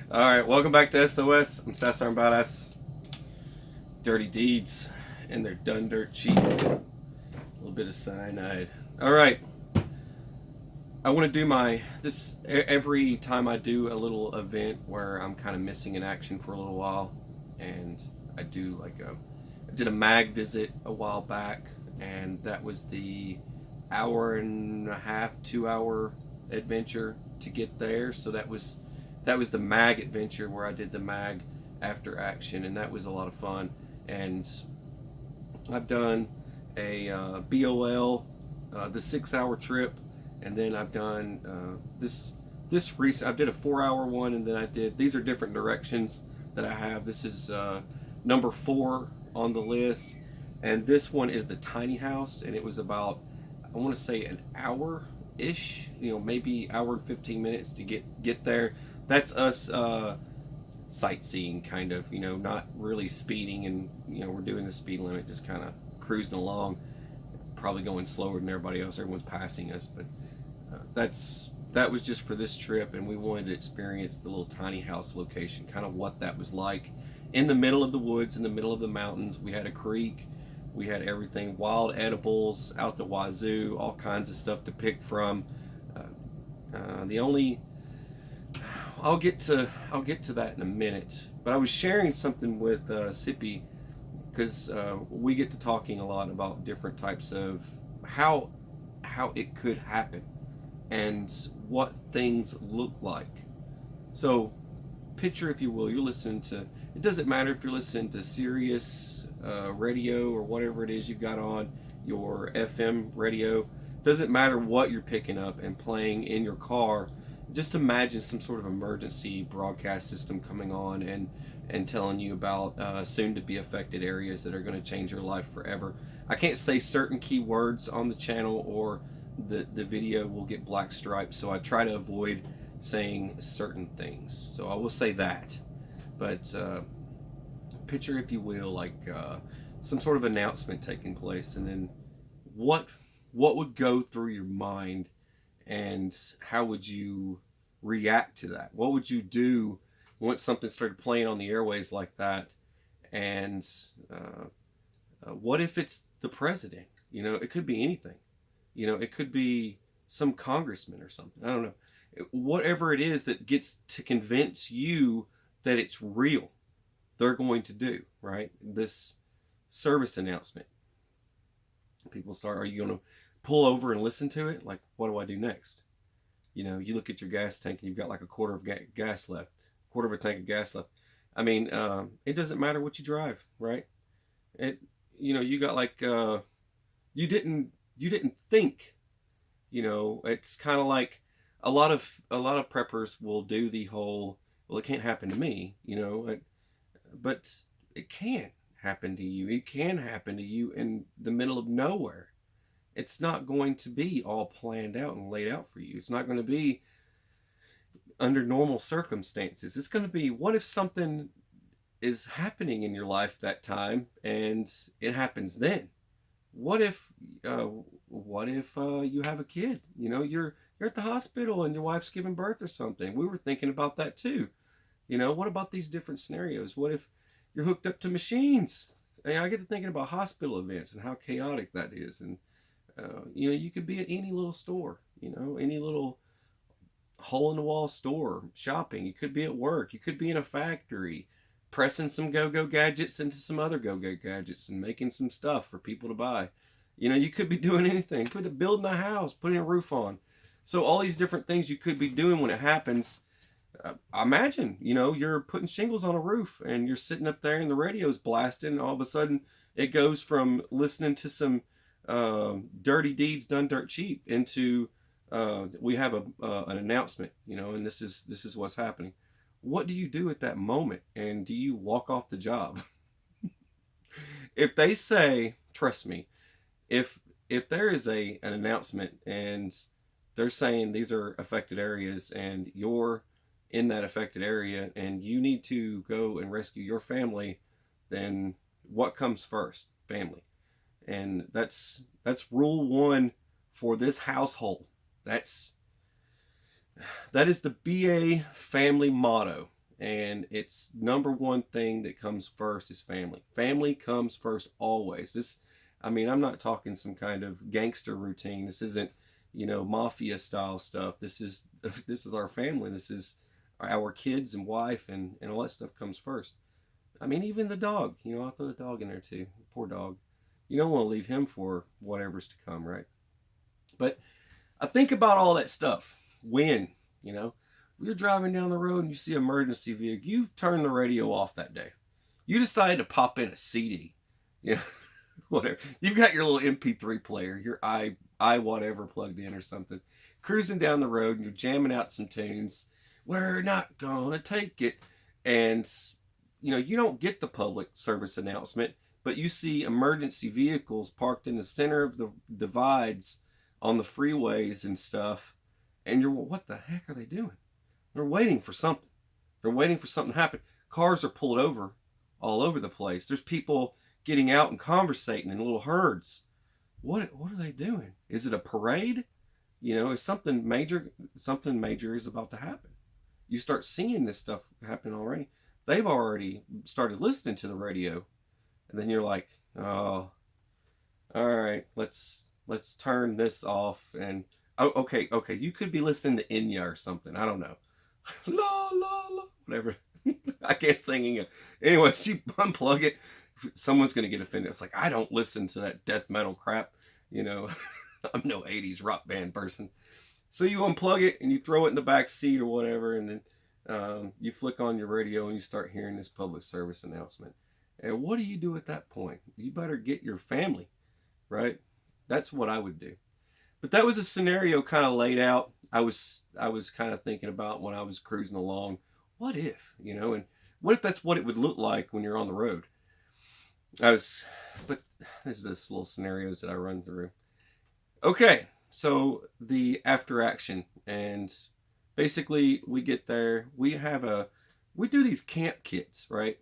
Alright, welcome back to SOS. I'm Stats Arm Badass. Dirty deeds, and they're done dirt cheap. A little bit of cyanide. Alright, I want to do every time I do a little event where I'm kind of missing in action for a little while, and I did a mag visit a while back, and that was the hour and a half, 2 hour adventure to get there. So that was the mag adventure where I did the mag after action, and that was a lot of fun. And I've done a BOL, the 6 hour trip, and then I've done this recent. I did a 4 hour one, and then I did. These are different directions that I have. This is number 4 on the list, and this one is the tiny house, and it was about, I want to say, an hour ish. Maybe hour and 15 minutes to get there. That's us sightseeing, kind of. Not really speeding, and we're doing the speed limit, just kind of cruising along, probably going slower than everybody else. Everyone's passing us, but that was just for this trip, and we wanted to experience the little tiny house location, kind of what that was like in the middle of the woods, in the middle of the mountains. We had a creek, we had everything, wild edibles out the wazoo, all kinds of stuff to pick from. The only I'll get to that in a minute, but I was sharing something with Sippy, because we get to talking a lot about different types of how it could happen and what things look like. So picture, if you will, you're listening to, it doesn't matter if you're listening to Sirius radio or whatever it is you've got on your FM radio. Doesn't matter what you're picking up and playing in your car. Just imagine some sort of emergency broadcast system coming on and telling you about soon to be affected areas that are going to change your life forever. I can't say certain keywords on the channel, or the video will get black stripes, so I try to avoid saying certain things. So I will say that. But picture, if you will, like some sort of announcement taking place, and then what would go through your mind, and how would you react to that? What would you do once something started playing on the airways like that? And what if it's the president? It could be anything. It could be some congressman or something. I don't know. Whatever it is that gets to convince you that it's real, they're going to do, right? This service announcement. People start, are you going to pull over and listen to it? Like, what do I do next? You look at your gas tank and you've got like a quarter of gas left, quarter of a tank of gas left. I mean, it doesn't matter what you drive, right? You got like, you didn't think, it's kind of like a lot of preppers will do the whole, well, it can't happen to me, but it can happen to you. It can happen to you in the middle of nowhere. It's not going to be all planned out and laid out for you. It's not going to be under normal circumstances. It's going to be, what if something is happening in your life that time and it happens then? What if you have a kid? You're at the hospital and your wife's giving birth or something. We were thinking about that too. What about these different scenarios? What if you're hooked up to machines? I get to thinking about hospital events and how chaotic that is. And you could be at any little store, any little hole in the wall store shopping. You could be at work. You could be in a factory pressing some go-go gadgets into some other go-go gadgets and making some stuff for people to buy. You could be doing anything. Building a house, putting a roof on. So all these different things you could be doing when it happens. Imagine, you're putting shingles on a roof and you're sitting up there and the radio's blasting, and all of a sudden it goes from listening to some dirty deeds done dirt cheap into we have an announcement, and this is what's happening. What do you do at that moment? And do you walk off the job? If they say, trust me, if there is an announcement and they're saying these are affected areas and you're in that affected area and you need to go and rescue your family, then what comes first? Family. And that's rule 1 for this household. That is the BA family motto. and it's number one thing that comes first is family. Family comes first always. This, I mean, I'm not talking some kind of gangster routine. This isn't, mafia style stuff. This is this is our family. This is our kids and wife, and all that stuff comes first. I mean, even the dog. I'll throw the dog in there too. Poor dog. You don't want to leave him for whatever's to come, right? But I think about all that stuff. When, you're driving down the road and you see an emergency vehicle, you turn the radio off that day. You decide to pop in a CD, whatever. You've got your little MP3 player, your i whatever plugged in or something, cruising down the road, and you're jamming out some tunes. We're not gonna take it, and you don't get the public service announcement, but you see emergency vehicles parked in the center of the divides on the freeways and stuff, and you're, what the heck are they doing? They're waiting for something. They're waiting for something to happen. Cars are pulled over all over the place. There's people getting out and conversating in little herds. What are they doing? Is it a parade? Is something major is about to happen. You start seeing this stuff happen already. They've already started listening to the radio, and then you're like, oh, all right, let's turn this off. And okay, you could be listening to Enya or something. I don't know. La la la, whatever. I can't sing Enya. Anyway, you unplug it. Someone's gonna get offended. It's like, I don't listen to that death metal crap. I'm no 80s rock band person. So you unplug it and you throw it in the back seat or whatever, and then you flick on your radio and you start hearing this public service announcement. And what do you do at that point? You better get your family, right? That's what I would do. But that was a scenario kind of laid out. I was kind of thinking about when I was cruising along. What if, and what if that's what it would look like when you're on the road? But there's this little scenarios that I run through. Okay, so the after action, and basically we get there. We do these camp kits, right?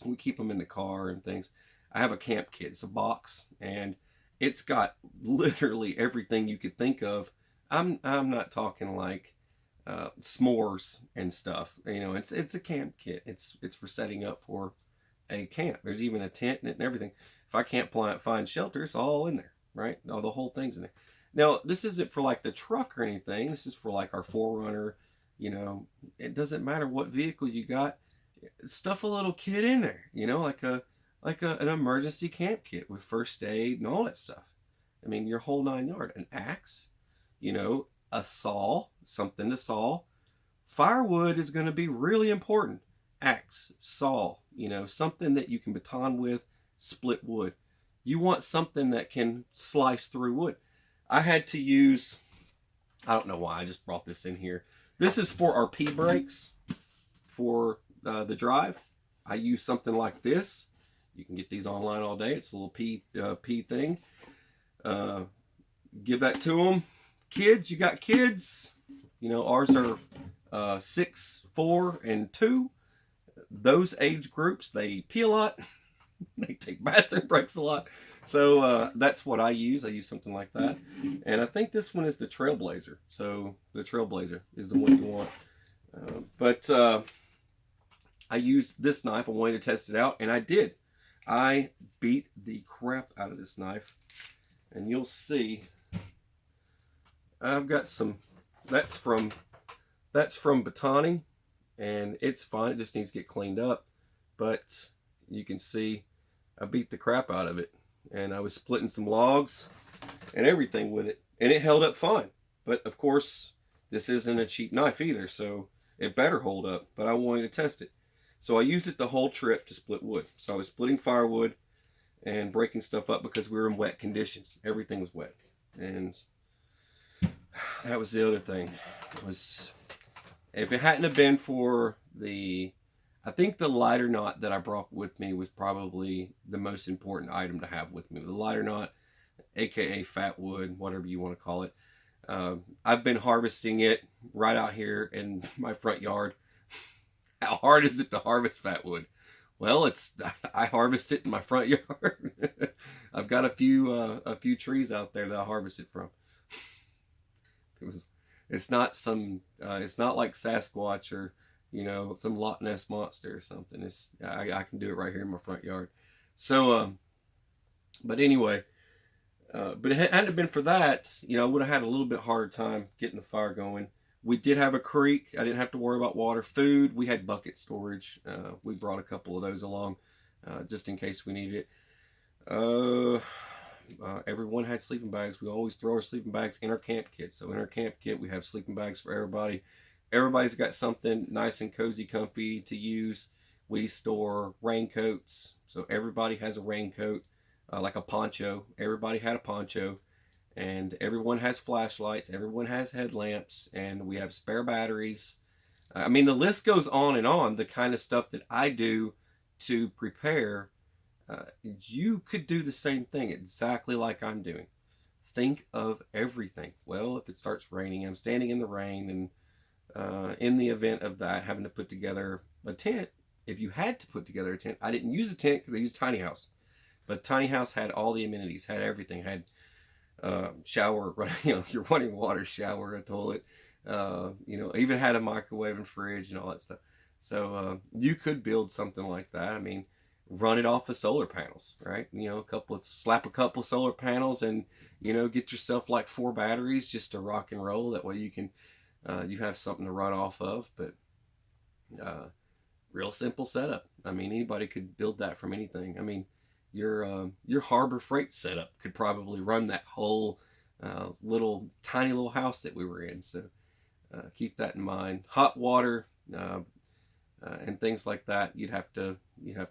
We keep them in the car and things. I have a camp kit. It's a box, and it's got literally everything you could think of. I'm not talking like s'mores and stuff. It's a camp kit. It's for setting up for a camp. There's even a tent in it and everything. If I can't find shelter, it's all in there, right? No, the whole thing's in there. Now, this isn't for like the truck or anything. This is for like our 4Runner. It doesn't matter what vehicle you got. Stuff a little kit in there. Like an emergency camp kit with first aid and all that stuff. I mean, your whole 9 yards. An axe, a saw, something to saw. Firewood is going to be really important. Axe, saw, something that you can baton with, split wood. You want something that can slice through wood. I had to use, I don't know why, I just brought this in here. This is for our P brakes for the drive. I use something like this. You can get these online all day. It's a little P thing. Give that to them. Kids, you got kids. Ours are 6, 4, and 2. Those age groups, they pee a lot. They take bathroom breaks a lot. So that's what I use. I use something like that. And I think this one is the Trailblazer. So the Trailblazer is the one you want. But I used this knife. I wanted to test it out, and I did. I beat the crap out of this knife. And you'll see I've got some, that's from batoning, and it's fine. It just needs to get cleaned up. But you can see I beat the crap out of it, and I was splitting some logs and everything with it, and it held up fine. But of course, this isn't a cheap knife either, so it better hold up. But I wanted to test it, so I used it the whole trip to split wood. So I was splitting firewood and breaking stuff up because we were in wet conditions. Everything was wet, and that was the other thing. Was if it hadn't have been for I think the lighter knot that I brought with me was probably the most important item to have with me. The lighter knot, aka fat wood, whatever you want to call it. I've been harvesting it right out here in my front yard. How hard is it to harvest fat wood? Well, I harvest it in my front yard. I've got a few trees out there that I harvest it from. It's not like Sasquatch or you know, some Loch Ness monster or something. I can do it right here in my front yard. So, but anyway, but it hadn't been for that, you know, I would have had a little bit harder time getting the fire going. We did have a creek. I didn't have to worry about water. Food, we had bucket storage. We brought a couple of those along just in case we needed it. Everyone had sleeping bags. We always throw our sleeping bags in our camp kit. So in our camp kit, we have sleeping bags for everybody. Everybody's got something nice and cozy, comfy to use. We store raincoats. So everybody has a raincoat, like a poncho. Everybody had a poncho. And everyone has flashlights. Everyone has headlamps. And we have spare batteries. I mean, the list goes on and on. The kind of stuff that I do to prepare. You could do the same thing exactly like I'm doing. Think of everything. Well, if it starts raining, I'm standing in the rain, and in the event of that, having to put together a tent. If you had to put together a tent, I didn't use a tent because I used tiny house, but tiny house had all the amenities, had everything, had shower, you know, your running water, shower, a toilet, you know, even had a microwave and fridge and all that stuff. So you could build something like that. I mean, run it off of solar panels, right? You know, slap a couple of solar panels, and you know, get yourself like 4 batteries just to rock and roll. That way you can you have something to run off of. But real simple setup. I mean, anybody could build that from anything. I mean, your Harbor Freight setup could probably run that whole tiny little house that we were in. So keep that in mind. Hot water and things like that. You'd have to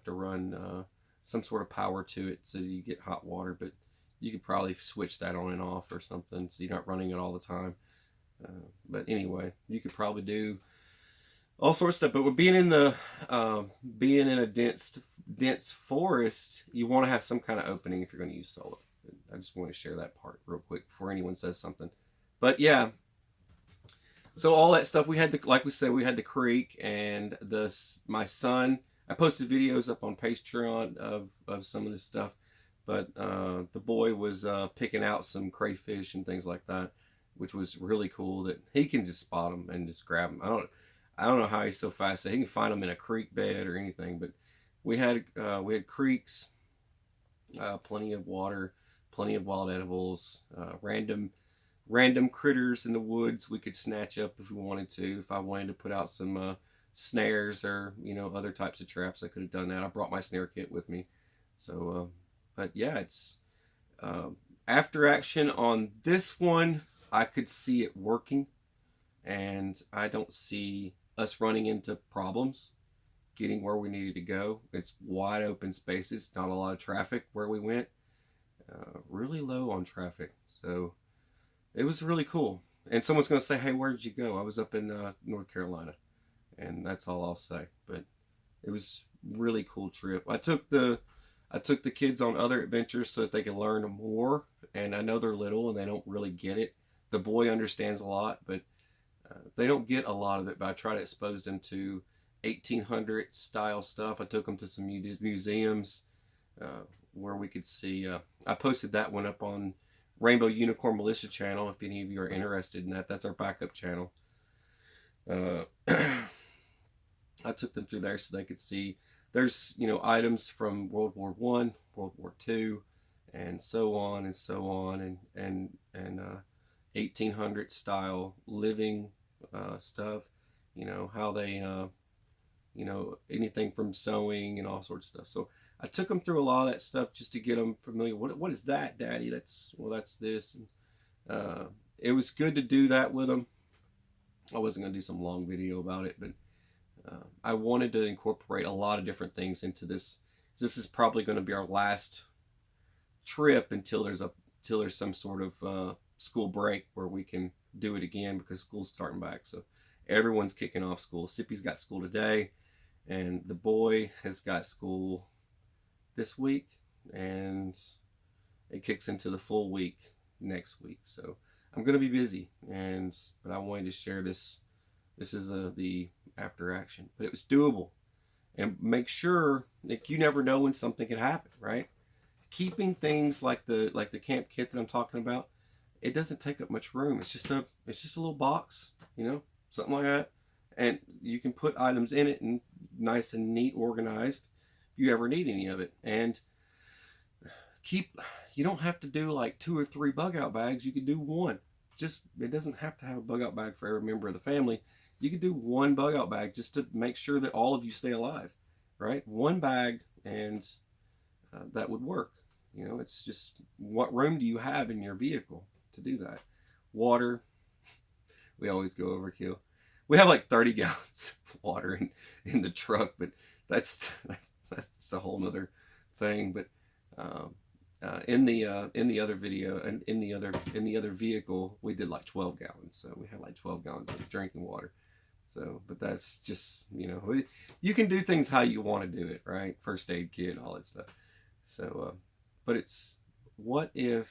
run some sort of power to it so you get hot water, but you could probably switch that on and off or something so you're not running it all the time. But anyway, you could probably do all sorts of stuff. But with being in a dense forest, you want to have some kind of opening if you're going to use solar. I just want to share that part real quick before anyone says something. But yeah, so all that stuff, we had like we said, we had the creek, and my son. I posted videos up on Patreon of some of this stuff, but the boy was picking out some crayfish and things like that, which was really cool. That he can just spot them and just grab them. I don't know how he's so fast that he can find them in a creek bed or anything. But we had creeks, plenty of water, plenty of wild edibles, random critters in the woods we could snatch up if we wanted to. If I wanted to put out some snares or, you know, other types of traps, I could have done that. I brought my snare kit with me. So but yeah, it's after action on this one, I could see it working, and I don't see us running into problems getting where we needed to go. It's wide open spaces, not a lot of traffic where we went, really low on traffic. So it was really cool. And someone's going to say, hey, where did you go? I was up in North Carolina. And that's all I'll say. But it was a really cool trip. I took the kids on other adventures so that they can learn more. And I know they're little and they don't really get it. The boy understands a lot, but they don't get a lot of it. But I try to expose them to 1800 style stuff. I took them to some museums where we could see. I posted that one up on Rainbow Unicorn Militia channel. If any of you are interested in that, that's our backup channel. I took them through there so they could see. There's, you know, items from World War I, World War II, and so on and so on, and 1800 style living stuff. You know how they, you know, anything from sewing and all sorts of stuff. So I took them through a lot of that stuff just to get them familiar. What is that, Daddy? That's this. And it was good to do that with them. I wasn't going to do some long video about it, but I wanted to incorporate a lot of different things into this. This is probably going to be our last trip until there's some sort of school break where we can do it again, because school's starting back. So everyone's kicking off school. Sippy's got school today, and the boy has got school this week, and it kicks into the full week next week. So I'm going to be busy, but I wanted to share this. This is the after action, but it was doable. And make sure that you never know when something can happen, right? Keeping things like the camp kit that I'm talking about, it doesn't take up much room. It's just a little box, you know, something like that. and you can put items in it and nice and neat, organized if you ever need any of it. And you don't have to do like 2 or 3 bug out bags. You could do one. Just, it doesn't have to have a bug out bag for every member of the family. You could do one bug out bag just to make sure that all of you stay alive, right? One bag, and that would work. You know, it's just, what room do you have in your vehicle to do that? Water, we always go overkill. We have like 30 gallons of water in the truck, but that's just a whole nother thing. But in the other video and in the other vehicle, we did like 12 gallons. So we had like 12 gallons of drinking water. So, but that's just, you know, you can do things how you want to do it, right? First aid kit, all that stuff. So, but it's, what if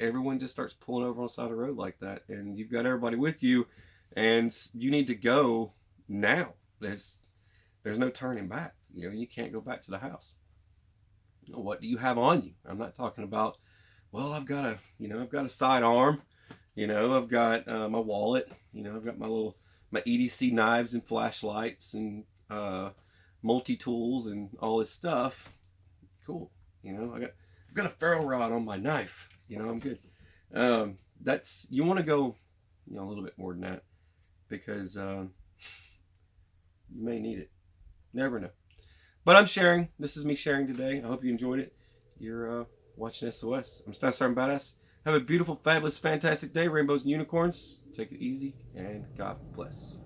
everyone just starts pulling over on the side of the road like that, and you've got everybody with you, and you need to go now? There's no turning back. You know, you can't go back to the house. What do you have on you? I'm not talking about, well, I've got a sidearm, you know, I've got my wallet, you know, I've got my EDC knives and flashlights and multi-tools and all this stuff. Cool. You know, I've got a ferro rod on my knife. You know, I'm good. You want to go, you know, a little bit more than that, because you may need it. Never know. But I'm sharing. This is me sharing today. I hope you enjoyed it. You're watching SOS. I'm Staff Sergeant Badass. Have a beautiful, fabulous, fantastic day, rainbows and unicorns. Take it easy, and God bless.